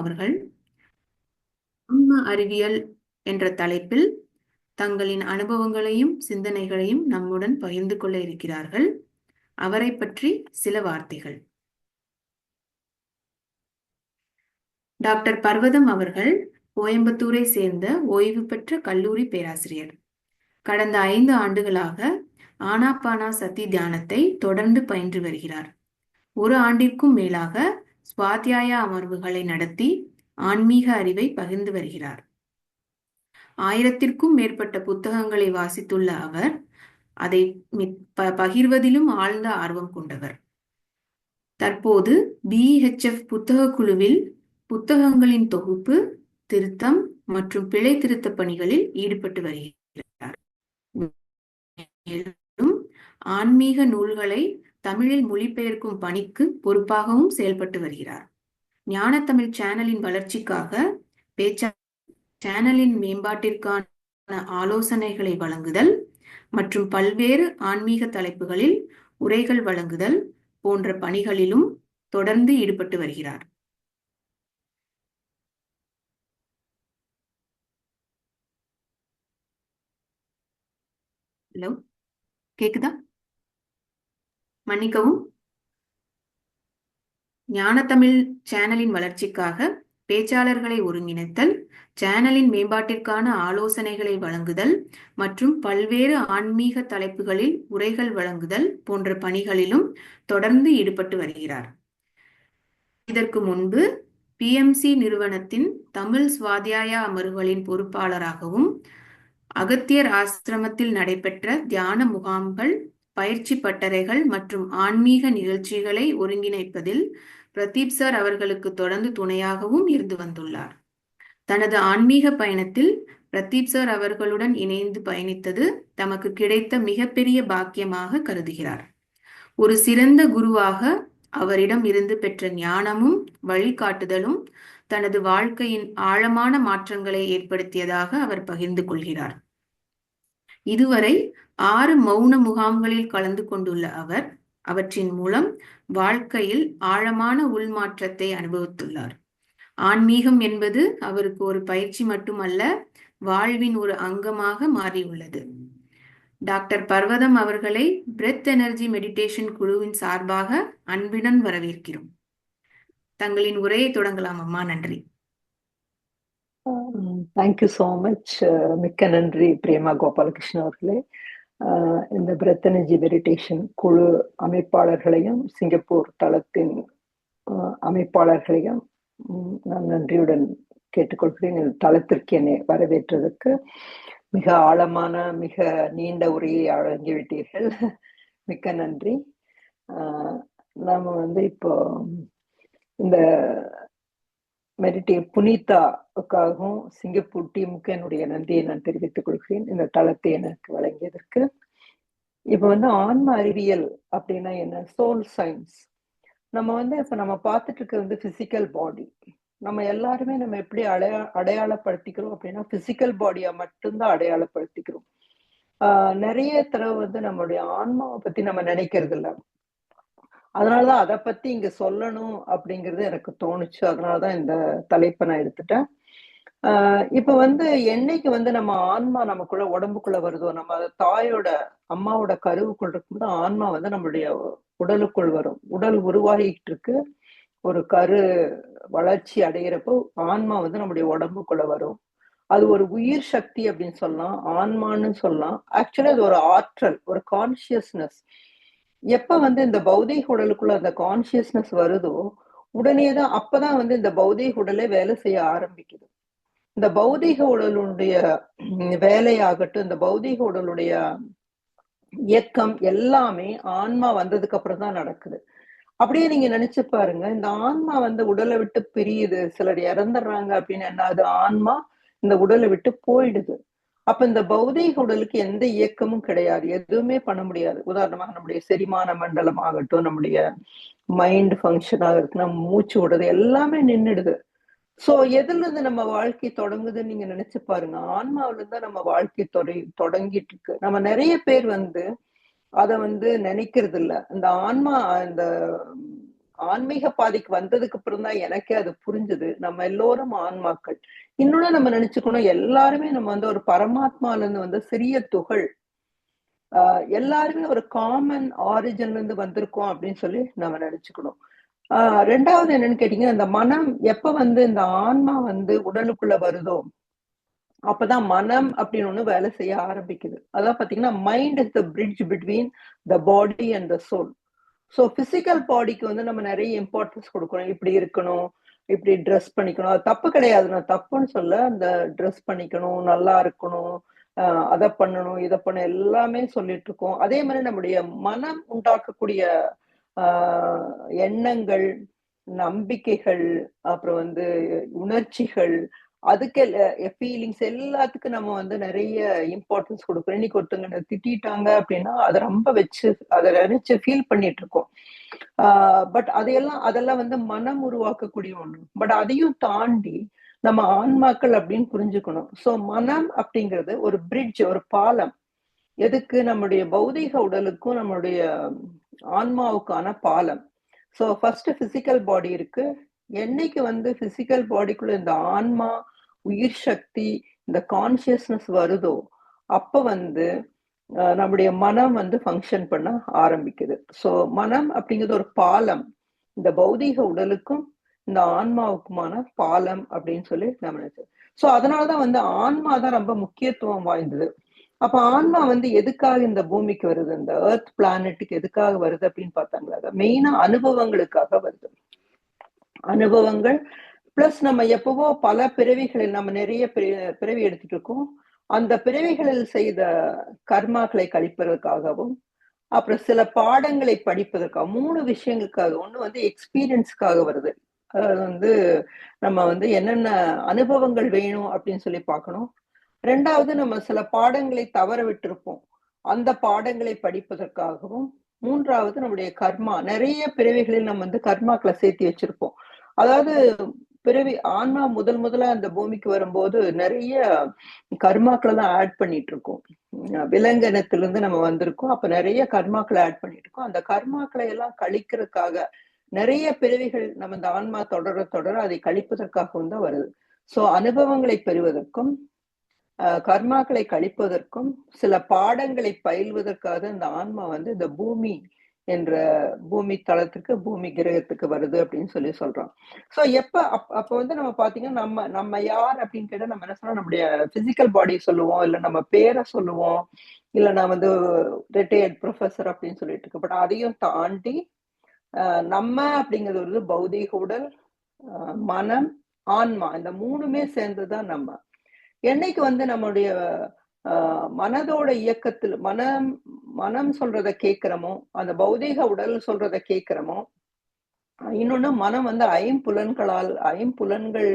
அவர்கள் ஆன்ம அறிவியல் என்ற தலைப்பில் தங்களின் அனுபவங்களையும் சிந்தனைகளையும் நம்முடன் பகிர்ந்து கொள்ள இருக்கிறார்கள். அவரை பற்றி சில வார்த்தைகள். டாக்டர் பர்வதம் அவர்கள் கோயம்புத்தூரை சேர்ந்த ஓய்வு பெற்ற கல்லூரி பேராசிரியர். கடந்த 5 ஆண்டுகளாக ஆனாபானா சதி தியானத்தை தொடர்ந்து பயின்று வருகிறார். 1 ஆண்டிற்கும் மேலாக ஸ்வாத்தியாய அமர்வுகளை நடத்தி ஆன்மீக அறிவை பகிர்ந்து வருகிறார். 1000த்திற்கும் மேற்பட்ட புத்தகங்களை வாசித்துள்ள அவர் அதை பகிர்வதிலும் ஆழ்ந்த ஆர்வம் கொண்டவர். தற்போது BHF புத்தக குழுவில் புத்தகங்களின் தொகுப்பு, திருத்தம் மற்றும் பிழை திருத்த பணிகளில் ஈடுபட்டு வருகிறார். மேலும் ஆன்மீக நூல்களை தமிழில் மொழிபெயர்க்கும் பணிக்கு பொறுப்பாகவும் செயல்பட்டு வருகிறார். ஞான தமிழ் சேனலின் வளர்ச்சிக்காக சேனலின் மேம்பாட்டிற்கான ஆலோசனைகளை வழங்குதல் மற்றும் பல்வேறு ஆன்மீக தலைப்புகளில் உரைகள் வழங்குதல் போன்ற பணிகளிலும் தொடர்ந்து ஈடுபட்டு வருகிறார். ஹலோ, கேக்குதா? மன்னிக்கவும். ஞான தமிழ் சேனலின் வளர்ச்சிக்காக பேச்சாளர்களை ஒருங்கிணைத்தல், சேனலின் மேம்பாட்டிற்கான ஆலோசனைகளை வழங்குதல் மற்றும் பல்வேறு ஆன்மீக தலைப்புகளில் உரைகள் வழங்குதல் போன்ற பணிகளிலும் தொடர்ந்து ஈடுபட்டு வருகிறார். இதற்கு முன்பு PMC நிறுவனத்தின் தமிழ் ஸ்வாத்தியாய அமர்வுகளின் பொறுப்பாளராகவும், அகத்தியர் ஆசிரமத்தில் நடைபெற்ற தியான முகாம்கள், பயிற்சி பட்டறைகள் மற்றும் ஆன்மீக நிகழ்ச்சிகளை ஒருங்கிணைப்பதில் பிரதீப் சார் அவர்களுக்கு தொடர்ந்து துணையாகவும் இருந்து வந்துள்ளார். தனது ஆன்மீக பயணத்தில் பிரதீப் சார் அவர்களுடன் இணைந்து பயணித்தது தமக்கு கிடைத்த மிகப்பெரிய பாக்கியமாக கருதுகிறார். ஒரு சிறந்த குருவாக அவரிடம் இருந்து பெற்ற ஞானமும் வழிகாட்டுதலும் தனது வாழ்க்கையின் ஆழமான மாற்றங்களை ஏற்படுத்தியதாக அவர் பகிர்ந்து கொள்கிறார். இதுவரை 6 மௌன முகாம்களில் கலந்து கொண்டுள்ள அவர் அவற்றின் மூலம் வாழ்க்கையில் ஆழமான உள்மாற்றத்தை அனுபவித்துள்ளார். ஆன்மீகம் என்பது அவருக்கு ஒரு பயிற்சி மட்டுமல்ல, வாழ்வின் ஒரு அங்கமாக மாறியுள்ளது. டாக்டர் பர்வதம் அவர்களை பிரெத் எனர்ஜி மெடிடேஷன் குழுவின் சார்பாக அன்புடன் வரவேற்கிறோம். தங்களின் உரையை தொடங்கலாம் அம்மா. நன்றி. Thank you so much. மிக்க நன்றி பிரேமா கோபாலகிருஷ்ணன் அவர்களே. இந்த பிரெத் எனர்ஜி மெடிடேஷன் குழு அமைப்பாளர்களையும் சிங்கப்பூர் தளத்தின் அமைப்பாளர்களையும் நான் நன்றியுடன் கேட்டுக்கொள்கிறேன். இந்த தளத்திற்கு என்னை வரவேற்றதற்கு. மிக ஆழமான மிக நீண்ட உரையை வழங்கிவிட்டீர்கள். மிக்க நன்றி. நாம இப்போ இந்த புனிதாவுக்காகவும் சிங்கப்பூர் டீமுக்கு என்னுடைய நன்றியை நான் தெரிவித்துக் கொள்கிறேன், இந்த தளத்தை எனக்கு வழங்கியதற்கு. இப்ப ஆன்ம அறிவியல் அப்படின்னா என்ன? Soul science. நம்ம இப்ப நம்ம பார்த்துட்டு இருக்க பிசிக்கல் பாடி. நம்ம எல்லாருமே நம்ம எப்படி அடையாளப்படுத்திக்கிறோம் அப்படின்னா பிசிக்கல் பாடியா மட்டும்தான் அடையாளப்படுத்திக்கிறோம். நிறைய தடவை நம்மளுடைய ஆன்மாவை பத்தி நம்ம நினைக்கிறது இல்லை. அதனாலதான் அதை பத்தி இங்க சொல்லணும் அப்படிங்கிறது எனக்கு தோணுச்சு. அதனாலதான் இந்த தலைப்பை நான் எடுத்துட்டேன். இப்ப என்னைக்கு நம்ம ஆன்மா நமக்குள்ள உடம்புக்குள்ள வருதோ, நம்ம தாயோட அம்மாவோட கருவுக்குள் இருக்கும்போது ஆன்மா நம்மளுடைய உடலுக்குள் வரும். உடல் உருவாகிட்டு இருக்கு, ஒரு கரு வளர்ச்சி அடைகிறப்போ ஆன்மா நம்மளுடைய உடம்புக்குள்ள வரும். அது ஒரு உயிர் சக்தி அப்படின்னு சொல்லலாம், ஆன்மான்னு சொல்லலாம். ஆக்சுவலி அது ஒரு ஆற்றல், ஒரு கான்சியஸ்னஸ். எப்ப இந்த பௌதீக உடலுக்குள்ள அந்த கான்சியஸ்னஸ் வருதோ உடனேதான் அப்பதான் இந்த பௌதீக உடலே வேலை செய்ய ஆரம்பிக்குது. இந்த பௌதீக உடலுடைய வேலையாகட்டும், இந்த பௌதீக உடலுடைய இயக்கம் எல்லாமே ஆன்மா வந்ததுக்கு அப்புறம் தான் நடக்குது. அப்படியே நீங்க நினைச்சு பாருங்க, இந்த ஆன்மா உடலை விட்டு பிரியுது, சிலர் இறந்துடுறாங்க அப்படின்னு என்ன, அது ஆன்மா இந்த உடலை விட்டு போயிடுது. அப்ப இந்த பௌதீக உடலுக்கு எந்த இயக்கமும் கிடையாது, எதுவுமே பண்ண முடியாது. உதாரணமாக நம்முடைய செரிமான மண்டலம் ஆகட்டும், நம்முடைய மைண்ட் ஃபங்க்ஷன் ஆகட்டும், நம்ம மூச்சு விடுறது எல்லாமே நின்றுடுது. சோ எதுல இருந்து நம்ம வாழ்க்கை தொடங்குதுன்னு நீங்க நினைச்சு பாருங்க. ஆன்மாவில இருந்தா நம்ம வாழ்க்கை தொடங்கிட்டு இருக்கு. நம்ம நிறைய பேர் அத நினைக்கிறது இல்ல. இந்த ஆன்மா இந்த ஆன்மீக பாதைக்கு வந்ததுக்கு அப்புறம் தான் எனக்கே அது புரிஞ்சுது. நம்ம எல்லோரும் ஆன்மாக்கள். இன்னொன்னு நம்ம நினைச்சுக்கணும், எல்லாருமே நம்ம வந்து ஒரு பரமாத்மால இருந்து வந்த சிறிய துகள். எல்லாருமே ஒரு காமன் ஆரிஜின்ல இருந்து வந்திருக்கோம் அப்படின்னு சொல்லி நம்ம நினைச்சுக்கணும். 2வது என்னன்னு கேட்டீங்கன்னா, இந்த மனம் எப்ப வந்து இந்த ஆன்மா வந்து உடலுக்குள்ள வருதோ, அப்பதான் மனம் அப்படின்னு ஒண்ணு வேலை செய்ய ஆரம்பிக்குது. அதான் பாத்தீங்கன்னா, mind is the bridge between the body and the soul. So physical பாடிக்கு வந்து நம்ம நிறைய இம்பார்ட்டன்ஸ் கொடுக்கணும். இப்படி இருக்கணும், இப்படி ட்ரெஸ் பண்ணிக்கணும். அது தப்பு கிடையாது. நான் தப்புன்னு சொல்ல. அந்த ட்ரெஸ் பண்ணிக்கணும், நல்லா இருக்கணும், அதை பண்ணணும், இதை பண்ண எல்லாமே சொல்லிட்டு இருக்கோம். அதே மாதிரி நம்முடைய மனம் உண்டாக்கக்கூடிய எண்ணங்கள், நம்பிக்கைகள், அப்புறம் வந்து உணர்ச்சிகள், அதுக்கு ஃபீலிங்ஸ் எல்லாத்துக்கும் நம்ம வந்து நிறைய இம்பார்ட்டன்ஸ் கொடுக்குறோம். இன்னைக்கு ஒருத்தவங்க திட்டாங்க அப்படின்னா அதை ரொம்ப வச்சு அதை நினைச்சு ஃபீல் பண்ணிட்டு இருக்கோம். பட் அதெல்லாம் வந்து மனம் உருவாக்கக்கூடிய ஒண்ணு. பட் அதையும் தாண்டி நம்ம ஆன்மாக்கள் அப்படின்னு புரிஞ்சுக்கணும். சோ மனம் அப்படிங்கிறது ஒரு பிரிட்ஜ், ஒரு பாலம். எதுக்கு? நம்முடைய பௌதீக உடலுக்கும் நம்மளுடைய ஆன்மாவுக்கான பாலம். சோ ஃபர்ஸ்ட் பிசிக்கல் பாடி இருக்கு. என்னைக்கு வந்து பிசிக்கல் பாடிக்குள்ள இந்த ஆன்மா, உயிர் சக்தி, இந்த கான்சியஸ்னஸ் வருதோ, அப்ப வந்து நம்முடைய மனம் வந்து ஃபங்க்ஷன் பண்ண ஆரம்பிக்குது. சோ மனம் அப்படிங்கிறது ஒரு பாலம். இந்த பௌதீக உடலுக்கும் இந்த ஆன்மாவுக்குமான பாலம் அப்படின்னு சொல்லி நம்ம நினைச்சோம். சோ அதனாலதான் வந்து ஆன்மா தான் ரொம்ப முக்கியத்துவம் வாய்ந்தது. அப்ப ஆன்மா வந்து எதுக்காக இந்த பூமிக்கு வருது, இந்த எர்த் பிளானட்டுக்கு எதுக்காக வருது அப்படின்னு பார்த்தாங்களா, மெயினா அனுபவங்களுக்காக வருது. அனுபவங்கள் பிளஸ் நம்ம எப்பவோ பல பிறவிகளில் நம்ம நிறைய பிறவி எடுத்துட்டு இருக்கோம். அந்த பிறவிகளில் செய்த கர்மாக்களை கழிப்பதற்காகவும், அப்புறம் சில பாடங்களை படிப்பதற்காக 3 விஷயங்களுக்காக. ஒண்ணு வந்து எக்ஸ்பீரியன்ஸ்க்காக வருது. அதாவது வந்து நம்ம வந்து என்னென்ன அனுபவங்கள் வேணும் அப்படின்னு சொல்லி பார்க்கணும். 2வது நம்ம சில பாடங்களை தவற விட்டிருப்போம். அந்த பாடங்களை படிப்பதற்காகவும். 3வது நம்முடைய கர்மா. நிறைய பிறவிகளில் நம்ம வந்து கர்மாக்களை சேர்த்து வச்சிருப்போம். அதாவது பிறவி ஆன்மா முதலா அந்த பூமிக்கு வரும்போது நிறைய கர்மாக்களை தான் ஆட் பண்ணிட்டு இருக்கோம். விலங்கினத்திலிருந்து நம்ம வந்திருக்கோம். அப்ப நிறைய கர்மாக்களை ஆட் பண்ணிட்டு இருக்கோம். அந்த கர்மாக்களை எல்லாம் கழிக்கிறதுக்காக நிறைய பிறவிகள் நம்ம இந்த ஆன்மா தொடர அதை கழிப்பதற்காகவும் தான் வருது. சோ அனுபவங்களை பெறுவதற்கும், கர்மாக்களை கழிப்பதற்கும், சில பாடங்களை பயில்வதற்காக இந்த ஆன்மா வந்து இந்த பூமி என்ற பூமி தளத்துக்கு, பூமி கிரகத்துக்கு வருது அப்படின்னு சொல்லி சொல்றோம். சோ அப்ப வந்து நம்ம பாத்தீங்கன்னா, நம்ம யார் அப்படின்னு கேட்டா நம்ம என்ன சொன்னா, நம்முடைய பிசிக்கல் பாடி சொல்லுவோம், இல்ல நம்ம பேரை சொல்லுவோம், இல்ல நான் வந்து ரிட்டையர்ட் ப்ரொஃபசர் அப்படின்னு சொல்லிட்டு இருக்கேன். பட் அதையும் தாண்டி நம்ம அப்படிங்கிறது ஒரு பௌதீக உடல், மனம், ஆன்மா, இந்த 3மே சேர்ந்துதான் நம்ம. என்னைக்கு வந்து நம்முடைய மனதோட இயக்கத்தில் மனம் சொல்றத கேட்கிறோமோ, அந்த பௌதீக உடல் சொல்றத கேட்கிறோமோ, இன்னொன்னு மனம் வந்து ஐம்புலன்கள்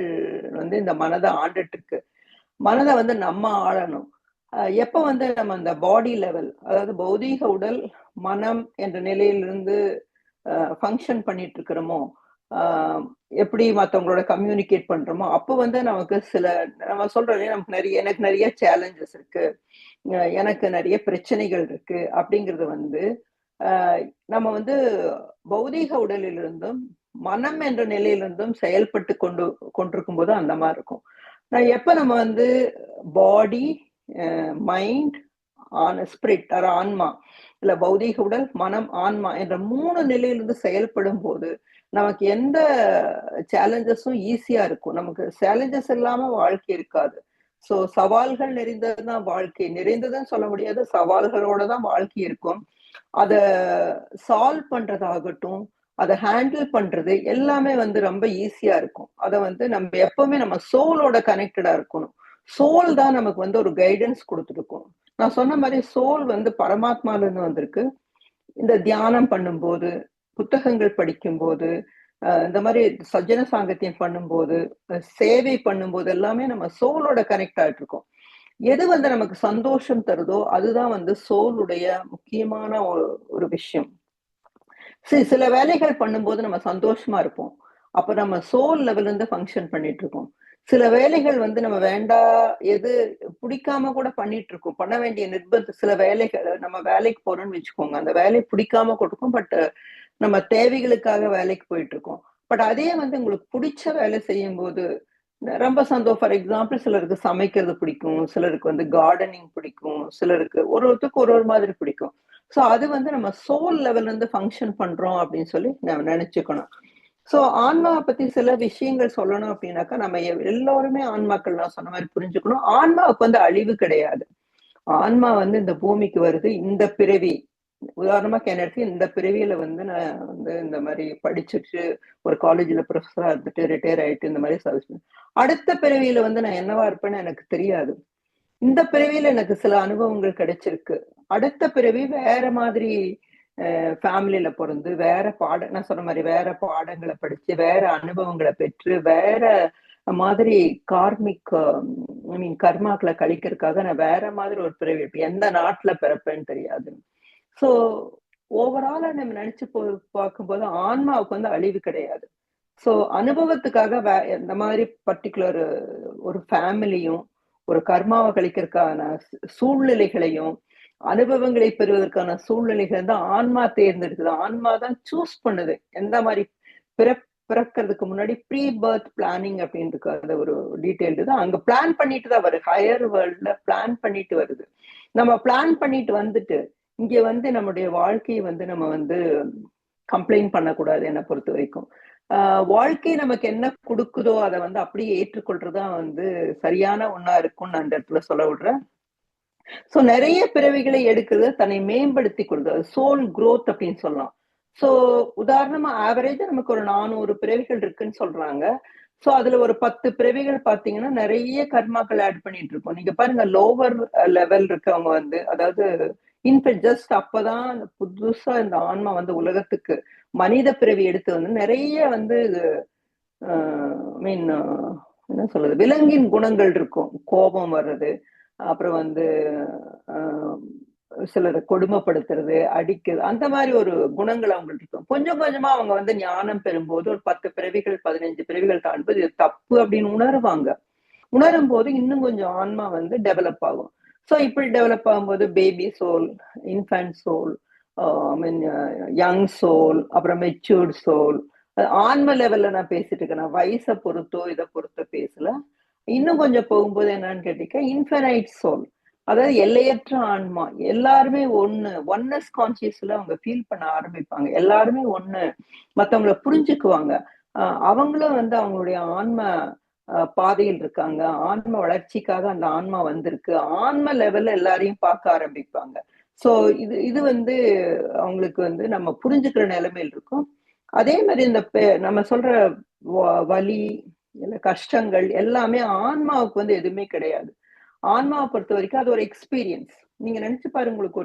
வந்து இந்த மனதை ஆண்டுட்டு இருக்கு. மனதை வந்து நம்ம ஆளணும். எப்ப வந்து நம்ம அந்த பாடி லெவல், அதாவது பௌதீக உடல், மனம் என்ற நிலையிலிருந்து ஃபங்க்ஷன் பண்ணிட்டு இருக்கிறோமோ, எப்படி மத்தவங்களோட கம்யூனிகேட் பண்றோமோ, அப்போ வந்து நமக்கு நம்ம சொல்றோம், எனக்கு நிறைய சேலஞ்சஸ் இருக்கு, எனக்கு நிறைய பிரச்சனைகள் இருக்கு அப்படிங்கிறது வந்து நம்ம வந்து பௌதீக உடலிலிருந்தும் மனம் என்ற நிலையிலிருந்தும் செயல்பட்டு கொண்டிருக்கும் போது அந்த மாதிரி இருக்கும். எப்ப நம்ம வந்து பாடி, மைண்ட், ஸ்பிரிட் ஆன்மா, இல்ல பௌதீக உடல், மனம், ஆன்மா என்ற 3 நிலையிலிருந்து செயல்படும் போது நமக்கு எந்த சேலஞ்சஸும் ஈஸியா இருக்கும். நமக்கு சேலஞ்சஸ் இல்லாம வாழ்க்கை இருக்காது. சோ சவால்கள் நிறைந்ததுதான் வாழ்க்கை. நிறைந்ததுன்னு சொல்ல முடியாது, சவால்களோட தான் வாழ்க்கை இருக்கும். அத சால்வ் பண்றதாகட்டும், அதை ஹேண்டில் பண்றது எல்லாமே வந்து ரொம்ப ஈஸியா இருக்கும். அதை வந்து நம்ம எப்பவுமே நம்ம சோலோட கனெக்டடா இருக்கணும். சோல் தான் நமக்கு வந்து ஒரு கைடன்ஸ் கொடுத்துருக்கும். நான் சொன்ன மாதிரி சோல் வந்து பரமாத்மால இருந்து வந்திருக்கு. இந்த தியானம் பண்ணும்போது, புத்தகங்கள் படிக்கும்போது, இந்த மாதிரி சஜ்ஜன சாங்கத்தியம் பண்ணும்போது, சேவை பண்ணும்போது எல்லாமே நம்ம சோலோட கனெக்ட் ஆயிட்டு இருக்கோம். எது வந்து நமக்கு சந்தோஷம் தருதோ அதுதான் வந்து சோலுடைய முக்கியமான ஒரு விஷயம். சில வேலைகள் பண்ணும்போது நம்ம சந்தோஷமா இருப்போம். அப்ப நம்ம சோல் லெவல்ல இருந்து ஃபங்க்ஷன் பண்ணிட்டு இருக்கோம். சில வேலைகள் வந்து நம்ம எது பிடிக்காம கூட பண்ணிட்டு இருக்கோம். பண்ண வேண்டிய சில வேலைகள் நம்ம வேலைக்கு போறோம்னு வச்சுக்கோங்க. அந்த வேலை பிடிக்காம கொடுக்கும். பட் நம்ம தேவைகளுக்காக வேலைக்கு போயிட்டு இருக்கோம். பட் அதே வந்து உங்களுக்கு பிடிச்ச வேலை செய்யும் போது ரொம்ப சந்தோஷம். ஃபார் எக்ஸாம்பிள் சிலருக்கு சமைக்கிறது பிடிக்கும், சிலருக்கு வந்து கார்டனிங் பிடிக்கும், சிலருக்கு ஒரு ஒருத்தருக்கு ஒரு ஒரு மாதிரி பிடிக்கும். ஸோ அது வந்து நம்ம சோல் லெவல்ல இருந்து ஃபங்க்ஷன் பண்றோம் அப்படின்னு சொல்லி நம்ம நினைச்சுக்கணும். ஸோ ஆன்மாவை பத்தி சில விஷயங்கள் சொல்லணும் அப்படின்னாக்கா, நம்ம எல்லோருமே ஆன்மாக்கள் நான் சொன்ன மாதிரி புரிஞ்சுக்கணும். ஆன்மாவுக்கு வந்து அழிவு கிடையாது. ஆன்மா வந்து இந்த பூமிக்கு வருது, இந்த பிறவி உதாரணமா எடுத்து இந்த பிறவியில வந்து நான் வந்து இந்த மாதிரி படிச்சுட்டு ஒரு காலேஜ்ல ப்ரொஃபஸரா இருந்துட்டு ரிட்டையர் ஆயிட்டு இந்த மாதிரி சர்வீஸ் அடுத்த பிறவியில வந்து நான் என்னவா இருப்பேன்னு எனக்கு தெரியாது. இந்த பிறவியில எனக்கு சில அனுபவங்கள் கிடைச்சிருக்கு. அடுத்த பிறவி வேற மாதிரி ஃபேமிலியில பொறந்து வேற நான் சொன்ன மாதிரி வேற பாடங்களை படிச்சு வேற அனுபவங்களை பெற்று வேற மாதிரி கார்மிக் ஐ மீன் கர்மாக்களை கழிக்கிறதுக்காக நான் வேற மாதிரி ஒரு பிறவி இருப்பேன். எந்த நாட்டுல பிறப்பேன்னு தெரியாது. ஸோ ஓவராலா நம்ம நினைச்சு பார்க்கும்போது ஆன்மாவுக்கு வந்து அழிவு கிடையாது. ஸோ அனுபவத்துக்காக இந்த மாதிரி பர்டிகுலர் ஒரு ஃபேமிலியும் ஒரு கர்மாவை கழிக்கிறதுக்கான சூழ்நிலைகளையும் அனுபவங்களை பெறுவதற்கான சூழ்நிலைகள் தான் ஆன்மா தேர்ந்தெடுக்குது. ஆன்மா தான் சூஸ் பண்ணுது எந்த மாதிரி பிறக்கிறதுக்கு முன்னாடி ப்ரீ பர்த் பிளானிங் அப்படின்னு இருக்காது ஒரு டீட்டெயில்டு தான் அங்க பிளான் பண்ணிட்டு தான் வருது. ஹையர் வேர்ல்ட்ல பிளான் பண்ணிட்டு வருது. நம்ம பிளான் பண்ணிட்டு வந்துட்டு இங்க வந்து நம்முடைய வாழ்க்கையை வந்து நம்ம வந்து கம்ப்ளைண்ட் பண்ணக்கூடாது. என்னை பொறுத்த வரைக்கும் வாழ்க்கை நமக்கு என்ன கொடுக்குதோ அதை வந்து அப்படியே ஏற்றுக்கொள்றதுதான் வந்து சரியான ஒண்ணா இருக்கும்னு நான் இந்த இடத்துல சொல்ல விடுறேன். சோ நிறைய பிறவிகளை எடுக்கிறது தன்னை மேம்படுத்தி கொள்வது சோல் growth அப்படின்னு சொல்லலாம். சோ உதாரணமா ஆவரேஜா நமக்கு ஒரு 400 பிறவிகள் இருக்குன்னு சொல்றாங்க. சோ அதுல ஒரு 10 பிறவிகள் பாத்தீங்கன்னா நிறைய கர்மாக்கள் ஆட் பண்ணிட்டு இருக்கோம். நீங்க பாருங்க லோவர் லெவல் இருக்கவங்க வந்து அதாவது ஜஸ்ட் அப்பதான் புதுசா இந்த ஆன்மா வந்து உலகத்துக்கு மனித பிறவி எடுத்து வந்து நிறைய வந்து மீன் என்ன சொல்றது விலங்கின் குணங்கள் இருக்கும். கோபம் வர்றது, அப்புறம் வந்து சிலரை கொடுமைப்படுத்துறது, அடிக்கிறது, அந்த மாதிரி ஒரு குணங்கள் அவங்களுக்கு இருக்கும். கொஞ்சம் கொஞ்சமா அவங்க வந்து ஞானம் பெறும்போது ஒரு 10 பிறவிகள் 15 பிறவிகள் தாண்டும்போது இது தப்பு அப்படின்னு உணருவாங்க. உணரும் போது இன்னும் கொஞ்சம் ஆன்மா வந்து டெவலப் ஆகும். ஸோ இப்படி டெவலப் ஆகும்போது பேபி சோல், இன்ஃபேன்ட் சோல், ஐ மீன் யங் சோல், அப்புறம் மெச்சூர்ட் சோல், ஆன்ம லெவல்ல நான் பேசிட்டு இருக்கேன். நான் வயசை பொறுத்தோ இதை பொறுத்தோ பேசல. இன்னும் கொஞ்சம் போகும்போது என்னன்னு கேட்டீங்க இன்ஃபைனைட் சோல், அதாவது எல்லையற்ற ஆன்மா. எல்லாருமே ஒண்ணு, ஒன்னஸ் கான்சியஸ்ல அவங்க ஃபீல் பண்ண ஆரம்பிப்பாங்க. எல்லாருமே ஒண்ணு, மத்தவங்களை புரிஞ்சுக்குவாங்க. அவங்களும் வந்து அவங்களுடைய ஆன்ம பாதையில் இருக்காங்க. ஆன்ம வளர்ச்சிக்காக அந்த ஆன்மா வந்திருக்கு. ஆன்ம லெவல்ல எல்லாரையும் பார்க்க ஆரம்பிப்பாங்க. சோ இது இது வந்து அவங்களுக்கு வந்து நம்ம புரிஞ்சுக்கிற நிலைமையில் இருக்கும். அதே மாதிரி இந்த நம்ம சொல்ற வலி இல்ல கஷ்டங்கள் எல்லாமே ஆன்மாவுக்கு வந்து எதுவுமே கிடையாது. ஆன்மாவை பொறுத்த வரைக்கும் அது ஒரு எக்ஸ்பீரியன்ஸ். நீங்க நினைச்சு பாருங்க, உங்களுக்கு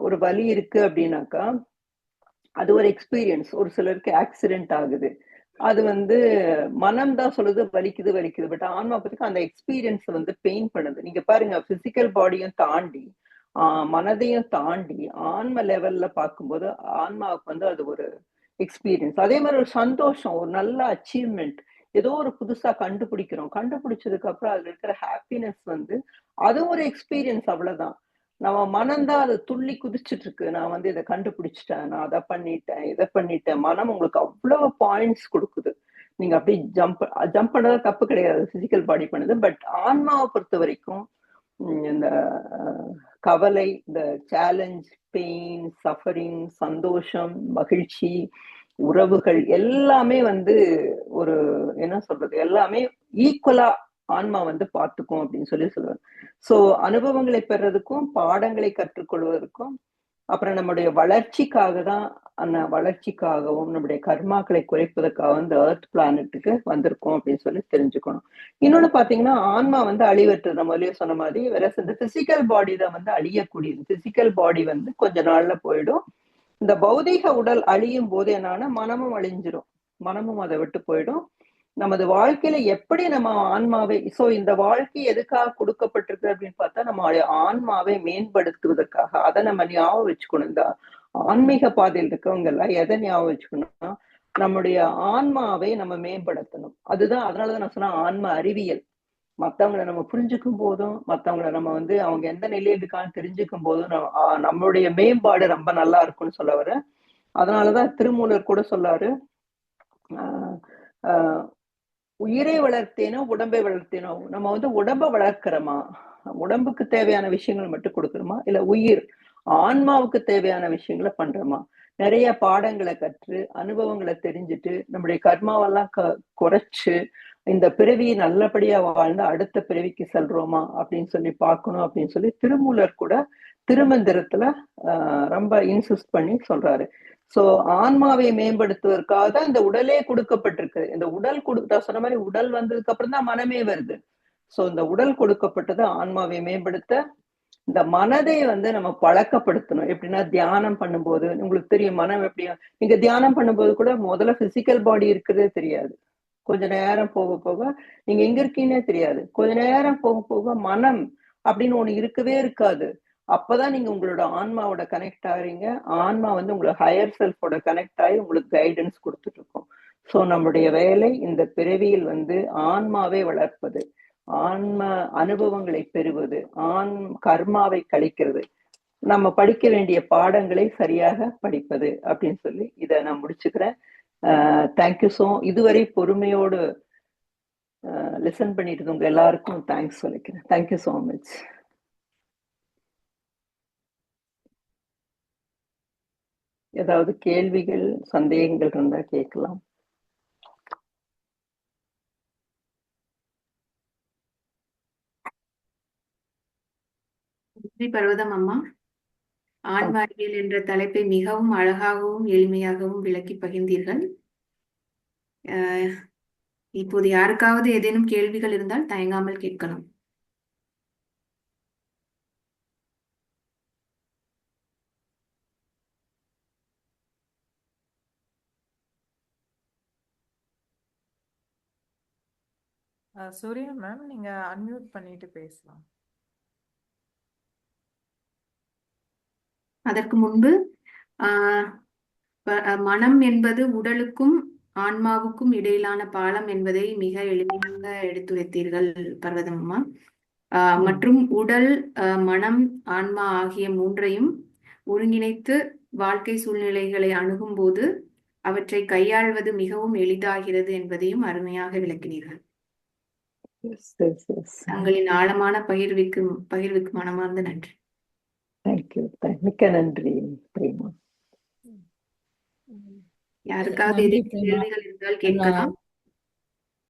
ஒரு வலி இருக்கு அப்படின்னாக்கா அது ஒரு எக்ஸ்பீரியன்ஸ். ஒரு சிலருக்கு ஆக்சிடென்ட் ஆகுது, அது வந்து மனம் தான் சொல்லுது வலிக்குது வலிக்குது. பட் ஆன்மா பத்தி அந்த எக்ஸ்பீரியன்ஸ் வந்து பெயின் பண்ணுது. நீங்க பாருங்க பிசிக்கல் பாடியும் தாண்டி மனதையும் தாண்டி ஆன்ம லெவல்ல பார்க்கும்போது ஆன்மாவுக்கு வந்து அது ஒரு எக்ஸ்பீரியன்ஸ். அதே மாதிரி ஒரு சந்தோஷம், ஒரு நல்ல அச்சீவ்மெண்ட், ஏதோ ஒரு புதுசா கண்டுபிடிக்கிறோம். கண்டுபிடிச்சதுக்கு அப்புறம் அதுல இருக்கிற ஹாப்பினஸ் வந்து அது ஒரு எக்ஸ்பீரியன்ஸ். அவ்வளவுதான். நம்ம மனம்தான் அது துள்ளி குதிச்சுட்டு இருக்கு. நான் வந்து இதை கண்டுபிடிச்சிட்டேன், நான் அதை பண்ணிட்டேன், இதை பண்ணிட்டேன். மனம் உங்களுக்கு அவ்வளவு பாயிண்ட்ஸ் கொடுக்குது. நீங்க அப்படி ஜம்ப் பண்ணது தப்பு கிடையாது, பிசிக்கல் பாடி பண்ணுது. பட் ஆன்மாவை பொறுத்த வரைக்கும் இந்த கவலை, இந்த சேலஞ்ச், பெயின், சஃபரிங், சந்தோஷம், மகிழ்ச்சி, உறவுகள் எல்லாமே வந்து ஒரு என்ன சொல்றது எல்லாமே ஈக்குவலா ஆன்மா வந்து பார்த்துக்கும் அப்படின்னு சொல்லி சொல்லுவாங்க. சோ அனுபவங்களை பெறதுக்கும் பாடங்களை கற்றுக்கொள்வதற்கும் அப்புறம் நம்முடைய வளர்ச்சிக்காக தான், அந்த வளர்ச்சிக்காகவும் நம்முடைய கர்மாக்களை குறைப்பதற்காக இந்த எர்த் பிளானட்டுக்கு வந்திருக்கோம் அப்படின்னு சொல்லி தெரிஞ்சுக்கணும். இன்னொன்னு பாத்தீங்கன்னா ஆன்மா வந்து அழிவற்றது. நம்ம முதலே சொன்ன மாதிரி வேற இந்த பிசிக்கல் பாடி தான் வந்து அழியக்கூடியது. பிசிக்கல் பாடி வந்து கொஞ்ச நாள்ல போயிடும். இந்த பௌதீக உடல் அழியும் போது என்னன்னா மனமும் அழிஞ்சிரும். மனமும் அதை விட்டு போயிடும். நமது வாழ்க்கையில எப்படி நம்ம ஆன்மாவை இந்த வாழ்க்கை எதுக்காக கொடுக்கப்பட்டிருக்கு அப்படின்னு பார்த்தா நம்மளுடைய ஆன்மாவை மேம்படுத்துவதற்காக. அதை நம்ம ஞாபகம் வச்சுக்கணும். இந்த ஆன்மீக பாதையில் இருக்கவங்க எல்லாம் எதை ஞாபகம் வச்சுக்கணும்னா நம்முடைய ஆன்மாவை நம்ம மேம்படுத்தணும். அதுதான், அதனாலதான் நான் சொன்ன ஆன்ம அறிவியல். மத்தவங்களை நம்ம புரிஞ்சுக்கும் போதும், மத்தவங்களை நம்ம வந்து அவங்க எந்த நிலையில இருக்கான்னு தெரிஞ்சுக்கும் போதும் நம்மளுடைய மேம்பாடு ரொம்ப நல்லா இருக்கும்னு சொல்ல வரேன். அதனாலதான் திருமூலர் கூட சொல்லாரு, ஆஹ் ஆஹ் உயிரை வளர்த்தேனோ உடம்பை வளர்த்தேனோ, நம்ம வந்து உடம்ப வளர்க்கிறோமா, உடம்புக்கு தேவையான விஷயங்கள் மட்டும் கொடுக்குறோமா, இல்ல உயிர் ஆன்மாவுக்கு தேவையான விஷயங்களை பண்றோமா? நிறைய பாடங்களை கற்று அனுபவங்களை தெரிஞ்சுட்டு நம்முடைய கர்மாவெல்லாம் குறைச்சு இந்த பிறவியை நல்லபடியா வாழ்ந்து அடுத்த பிறவிக்கு செல்றோமா அப்படின்னு சொல்லி பார்க்கணும் அப்படின்னு சொல்லி திருமூலர் கூட திருமந்திரத்துல ரொம்ப இன்சிஸ்ட் பண்ணி சொல்றாரு. சோ ஆன்மாவை மேம்படுத்துவதற்காக தான் இந்த உடலே கொடுக்கப்பட்டிருக்கு. இந்த உடல் சொன்ன மாதிரி உடல் வந்ததுக்கு அப்புறம் தான் மனமே வருது. சோ இந்த உடல் கொடுக்கப்பட்டது ஆன்மாவை மேம்படுத்த. இந்த மனதை வந்து நம்ம பழக்கப்படுத்தணும். எப்படின்னா தியானம் பண்ணும்போது உங்களுக்கு தெரியும் மனம் எப்படியா, நீங்க தியானம் பண்ணும்போது கூட முதல்ல பிசிக்கல் பாடி இருக்கிறதே தெரியாது. கொஞ்ச நேரம் போக போக நீங்க எங்க இருக்கீங்கன்னே தெரியாது. கொஞ்ச நேரம் போக போக மனம் அப்படின்னு ஒண்ணு இருக்கவே இருக்காது. அப்பதான் நீங்க உங்களோட ஆன்மாவோட கனெக்ட் ஆகுறீங்க. ஆன்மா வந்து உங்களுக்கு ஹையர் செல்ஃபோட கனெக்ட் ஆகி உங்களுக்கு கைடன்ஸ் கொடுத்துட்டு இருக்கும். சோ நம்முடைய வேலை இந்த பிறவியில் வந்து ஆன்மாவை வளர்ப்பது, ஆன்ம அனுபவங்களை பெறுவது, கர்மாவை கழிக்கிறது, நம்ம படிக்க வேண்டிய பாடங்களை சரியாக படிப்பது அப்படின்னு சொல்லி இதை நான் முடிச்சுக்கிறேன். தேங்க்யூ இதுவரை பொறுமையோடு லிசன் பண்ணிட்டு இருந்தவங்க எல்லாருக்கும் தேங்க்ஸ் சொல்லிக்கிறேன். Thank you so much. ஏதாவது கேள்விகள் சந்தேகங்கள் இருந்தா கேட்கலாம். பர்வதம் அம்மா, ஆன்மாரியல் என்ற தலைப்பை மிகவும் அழகாகவும் எளிமையாகவும் விளக்கி பகிர்ந்தீர்கள். இப்போது யாருக்காவது ஏதேனும் கேள்விகள் இருந்தால் தயங்காமல் கேட்கலாம். சூர்யா மேம், நீங்க அன்மியூட் பண்ணிட்டு பேசலாம். அதற்கு முன்பு மனம் என்பது உடலுக்கும் ஆன்மாவுக்கும் இடையிலான பாலம் என்பதை மிக எளிமையாக எடுத்துரைத்தீர்கள் பர்வதம்மா. மற்றும் உடல், மனம், ஆன்மா ஆகிய மூன்றையும் ஒருங்கிணைத்து வாழ்க்கை சூழ்நிலைகளை அணுகும் போது அவற்றை கையாள்வது மிகவும் எளிதாகிறது என்பதையும் அருமையாக விளக்கினீர்கள். தங்களின் ஆழமான பகிர்வுக்கு மனமார்ந்த நன்றி. தேங்க்யூ, மிக்க நன்றி பிரேமா. யாருக்காவது கேள்விகள் இருந்தால் கேட்கலாம்.